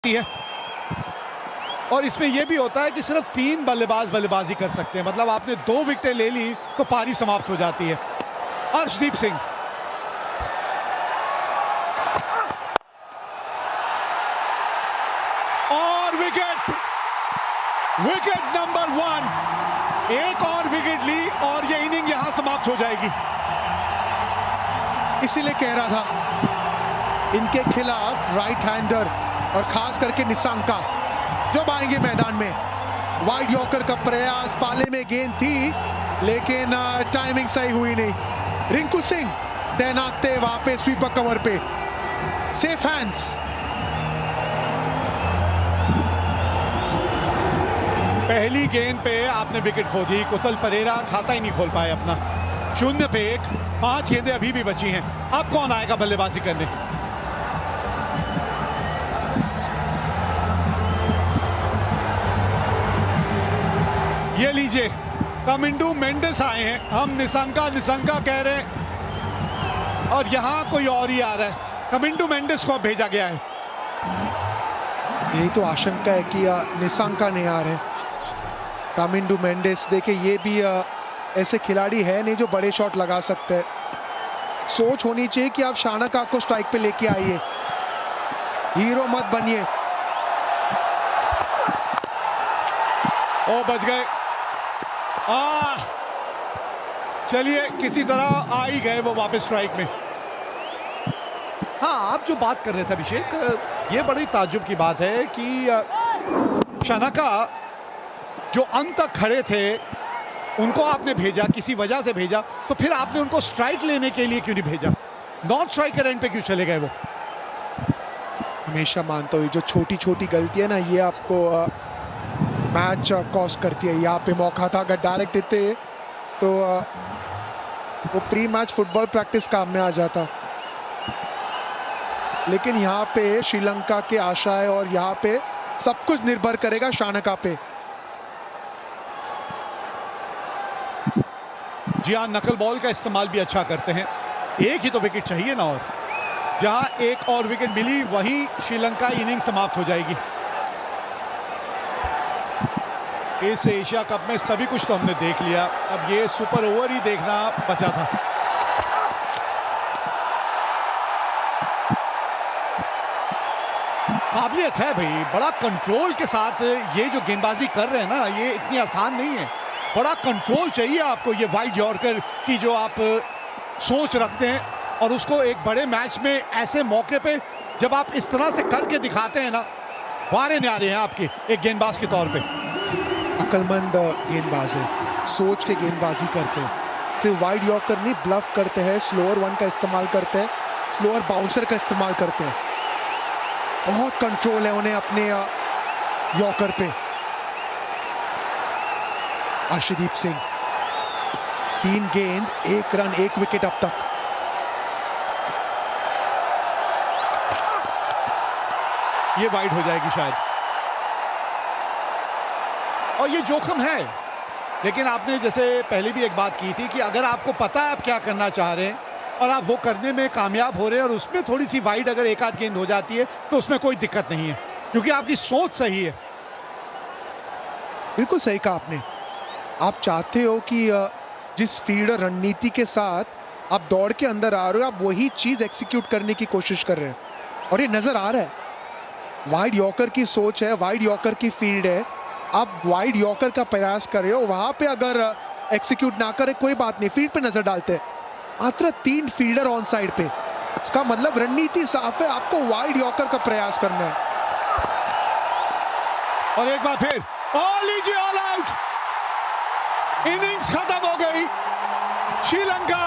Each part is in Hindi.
जाती है। और इसमें यह भी होता है कि सिर्फ 3 बल्लेबाज बल्लेबाजी कर सकते हैं, मतलब आपने 2 विकेटें ले ली तो पारी समाप्त हो जाती है। अर्शदीप सिंह, और विकेट नंबर 1। एक और विकेट ली और ये इनिंग यहां समाप्त हो जाएगी। इसीलिए कह रहा था इनके खिलाफ राइट हैंडर और खास करके निशंका जब आएंगे मैदान में। वाइड यॉर्कर का प्रयास, पाले में गेंद थी लेकिन टाइमिंग सही हुई नहीं। रिंकू सिंह तैनात थे वहां पे स्वीपर कवर पे। Safe hands. पहली गेंद पे आपने विकेट खो दी। कुशल परेरा खाता ही नहीं खोल पाए अपना। 0 पे 1, 5 गेंदें अभी भी बची हैं। अब कौन आएगा बल्लेबाजी करने? ये लीजिए, कमिंडू मेंडिस आए हैं। हम निशंका कह रहे हैं और यहां कोई और ही आ रहा है। कमिंडू मेंडिस को भेजा गया है। यही तो आशंका है कि निशंका नहीं आ रहे। कामिंडू मेंडिस देखिए, ये भी ऐसे खिलाड़ी है नहीं जो बड़े शॉट लगा सकते हैं। सोच होनी चाहिए कि आप शानका को स्ट्राइक पे लेके आइए, हीरो मत बनिए। ओ बच गए। चलिए, किसी तरह आ ही गए वो वापस स्ट्राइक में। हाँ, आप जो बात कर रहे थे अभिषेक, ये बड़ी ताज्जुब की बात है कि शानका जो अंत तक खड़े थे उनको आपने भेजा, किसी वजह से भेजा, तो फिर आपने उनको स्ट्राइक लेने के लिए क्यों नहीं भेजा? नॉन स्ट्राइकर एंड पे क्यों चले गए वो? हमेशा मानता हूँ जो छोटी छोटी गलती है ना, ये आपको मैच कॉस्ट करती है। यहाँ पे मौका था, अगर डायरेक्ट देते तो वो प्री मैच फुटबॉल प्रैक्टिस काम में आ जाता। लेकिन यहाँ पे श्रीलंका के आशा है और यहाँ पे सब कुछ निर्भर करेगा शानका पे। जी हाँ, नकल बॉल का इस्तेमाल भी अच्छा करते हैं। एक ही तो विकेट चाहिए ना, और जहां एक और विकेट मिली वहीं श्रीलंका इनिंग समाप्त हो जाएगी। इस एशिया कप में सभी कुछ तो हमने देख लिया, अब ये सुपर ओवर ही देखना बचा था। काबिलियत है भाई, बड़ा कंट्रोल के साथ ये जो गेंदबाजी कर रहे हैं ना, ये इतनी आसान नहीं है। बड़ा कंट्रोल चाहिए आपको, ये वाइड यॉर्कर की जो आप सोच रखते हैं, और उसको एक बड़े मैच में ऐसे मौके पे जब आप इस तरह से करके दिखाते हैं ना, वारे न्यारे हैं आपके एक गेंदबाज के तौर पे। अक्लमंद गेंदबाज है, सोच के गेंदबाजी करते हैं। सिर्फ वाइड यॉर्कर नहीं, ब्लफ करते हैं, स्लोअर वन का इस्तेमाल करते हैं, स्लोअर बाउंसर का इस्तेमाल करते हैं। बहुत कंट्रोल है उन्हें अपने यॉर्कर पे। अर्शदीप सिंह, 3 गेंद 1 रन 1 विकेट अब तक। ये वाइड हो जाएगी शायद, और ये जोखिम है। लेकिन आपने जैसे पहले भी एक बात की थी कि अगर आपको पता है आप क्या करना चाह रहे हैं और आप वो करने में कामयाब हो रहे हैं, और उसमें थोड़ी सी वाइड अगर एक आध गेंद हो जाती है तो उसमें कोई दिक्कत नहीं है, क्योंकि आपकी सोच सही है। बिल्कुल सही कहा आपने। आप चाहते हो कि जिस फील्डर रणनीति के साथ आप दौड़ के अंदर आ रहे हो, आप वही चीज एग्जीक्यूट करने की कोशिश कर रहे हैं, और ये नजर आ रहा है। वाइड यॉर्कर की सोच है, वाइड यॉर्कर की फील्ड है, आप वाइड यॉर्कर का प्रयास कर रहे हो। वहां पे अगर एक्सिक्यूट ना करे कोई बात नहीं, फील्ड पे नजर डालते हैं। मात्र 3 फील्डर ऑन साइड पे, इसका मतलब रणनीति साफ है, आपको वाइड यॉर्कर का प्रयास करना है। और एक बार फिर लीजिए, ऑल आउट। इनिंग्स खत्म हो गई। श्रीलंका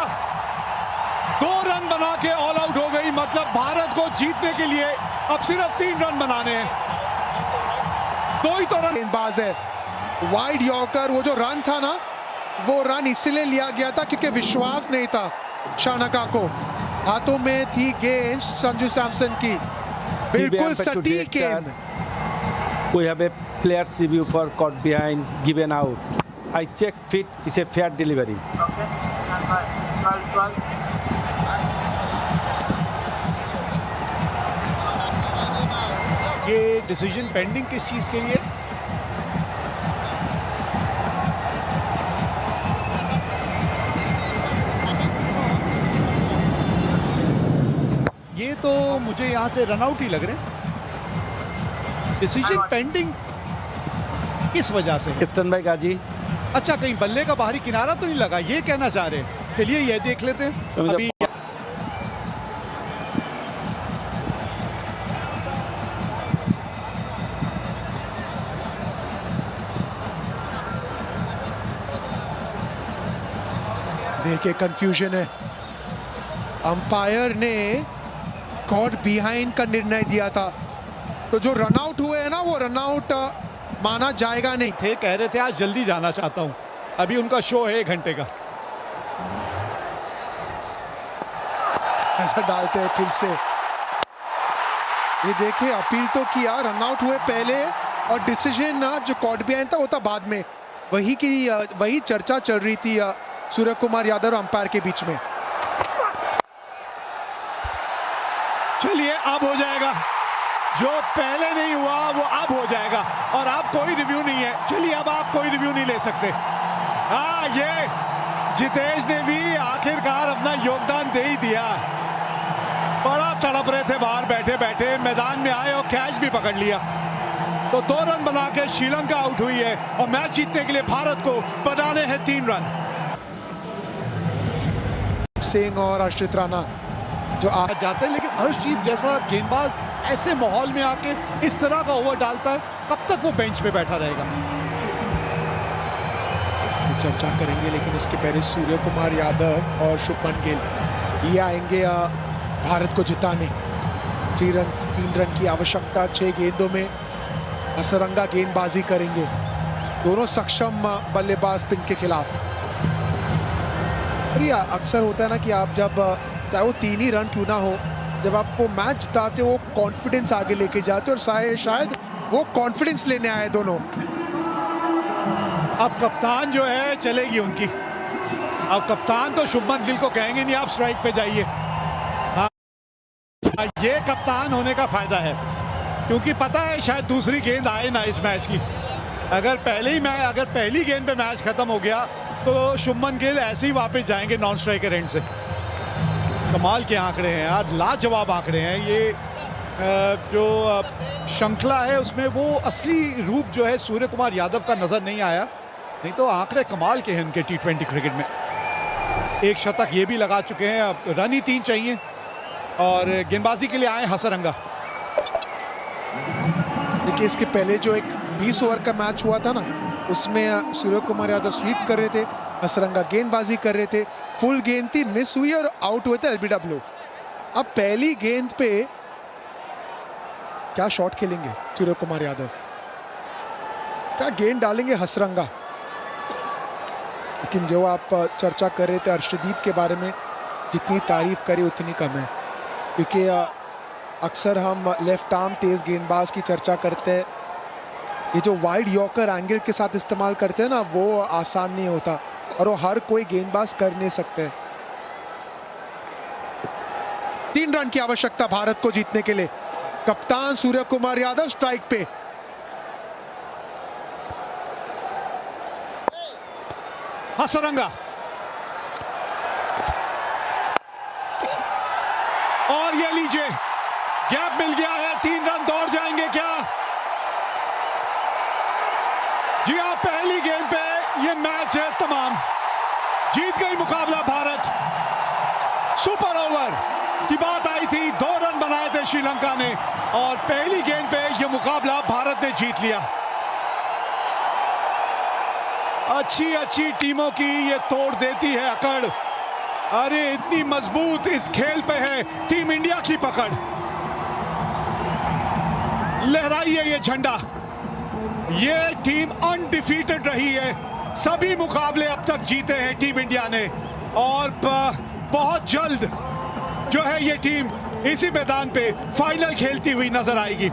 2 रन बना के ऑल आउट हो गई। मतलब भारत को जीतने के लिए अब सिर्फ 3 रन बनाने हैं। 2 ही तो रन। गेंदबाज है वाइड यॉर्कर, वो जो रन था ना, वो रन इसलिए लिया गया था क्योंकि विश्वास नहीं था शानका को। हाथों में थी गेंद संजू सैमसन की, बिल्कुल सटीक गेंद। We have a player's review for caught behind, given out. I check fit is a fair delivery. Okay. 12. ये डिसीजन पेंडिंग किस चीज के लिए? ये तो मुझे यहां से रनआउट ही लग रहे हैं। डिसीजन पेंडिंग किस वजह से? स्टन बाय गाजी। अच्छा, कहीं बल्ले का बाहरी किनारा तो नहीं लगा, ये कहना चाह रहे हैं। चलिए ये देख लेते हैं अभी। देखिए कंफ्यूजन है। अंपायर ने कॉट बिहाइंड का निर्णय दिया था, तो जो रनआउट हुए हैं ना वो रनआउट माना जाएगा नहीं। थे कह रहे थे आज जल्दी जाना चाहता हूं, अभी उनका शो है 1 घंटे का। ऐसा डालते हैं फिर से। ये देखिए अपील तो किया, रनआउट हुए पहले और डिसीजन जो कॉट बिहाइंड था वो था बाद में। वही चर्चा चल रही थी सूर्य कुमार यादव और अंपायर के बीच में। चलिए अब हो जाएगा, जो पहले नहीं हुआ वो अब हो जाएगा। और आप कोई रिव्यू नहीं है, चलिए अब आप कोई रिव्यू नहीं ले सकते। हाँ, ये जितेश ने भी आखिरकार अपना योगदान दे ही दिया। बड़ा तड़प रहे थे बाहर बैठे बैठे, मैदान में आए और कैच भी पकड़ लिया। तो 2 रन बना के श्रीलंका आउट हुई है और मैच जीतने के लिए भारत को बनाने हैं 3 रन। सिंह और अर्षित राणा जो आ जाते हैं, लेकिन हर्षदीप जैसा गेंदबाज ऐसे माहौल में आके इस तरह का ओवर डालता है, कब तक वो बेंच पे बैठा रहेगा? चर्चा करेंगे, लेकिन उसके पहले सूर्य कुमार यादव और शुभमन गिल ये आएंगे भारत को जिताने। 3 रन की आवश्यकता 6 गेंदों में, असरंगा गेंदबाजी करेंगे दोनों सक्षम बल्लेबाज पिन के खिलाफ। और ये अक्सर होता है ना कि आप जब चाहे वो 3 ही रन क्यों ना हो, जब आपको मैच जिताते हो कॉन्फिडेंस आगे लेके जाते हो, और शायद वो कॉन्फिडेंस लेने आए दोनों। अब कप्तान जो है चलेगी उनकी। अब कप्तान तो शुभमन गिल को कहेंगे नहीं आप स्ट्राइक पे जाइए। हाँ, ये कप्तान होने का फायदा है, क्योंकि पता है शायद दूसरी गेंद आए ना इस मैच की। अगर पहली गेंद पे मैच खत्म हो गया तो शुभमन गिल ऐसे ही वापस जाएंगे नॉन स्ट्राइकर एंड से। कमाल के आंकड़े हैं यार, लाजवाब आंकड़े हैं। ये जो श्रृंखला है उसमें वो असली रूप जो है सूर्य कुमार यादव का नजर नहीं आया, नहीं तो आंकड़े कमाल के हैं उनके T20 क्रिकेट में। 1 शतक ये भी लगा चुके हैं, अब रन ही 3 चाहिए और गेंदबाजी के लिए आए हसरंगा। देखिए इसके पहले जो एक 20 ओवर का मैच हुआ था ना, उसमें सूर्य कुमार यादव स्वीप कर रहे थे, हसरंगा गेंदबाजी कर रहे थे, फुल गेंद थी, मिस हुई और आउट हुए थे LBW। अब पहली गेंद पे क्या शॉट खेलेंगे सूर्य कुमार यादव, क्या गेंद डालेंगे हसरंगा। लेकिन जो आप चर्चा कर रहे थे अर्शदीप के बारे में, जितनी तारीफ करी उतनी कम है, क्योंकि अक्सर हम लेफ्ट आर्म तेज गेंदबाज की चर्चा करते हैं। ये जो वाइड यॉर्कर एंगल के साथ इस्तेमाल करते हैं ना, वो आसान नहीं होता और वो हर कोई गेंदबाज कर नहीं सकते। 3 रन की आवश्यकता भारत को जीतने के लिए। कप्तान सूर्य कुमार यादव स्ट्राइक पे। हसरंगा और ये लीजिए गैप मिल गया है, 3 रन दौड़ जाएंगे क्या? जी हाँ, पहली गेंद पे ये मैच है तमाम, जीत गई मुकाबला भारत। सुपर ओवर की बात आई थी, 2 रन बनाए थे श्रीलंका ने और पहली गेंद पे ये मुकाबला भारत ने जीत लिया। अच्छी टीमों की ये तोड़ देती है अकड़। अरे इतनी मजबूत इस खेल पे है टीम इंडिया की पकड़। लहराइए ये झंडा, ये टीम अनडिफीटेड रही है, सभी मुकाबले अब तक जीते हैं टीम इंडिया ने और बहुत जल्द जो है ये टीम इसी मैदान पे फाइनल खेलती हुई नजर आएगी।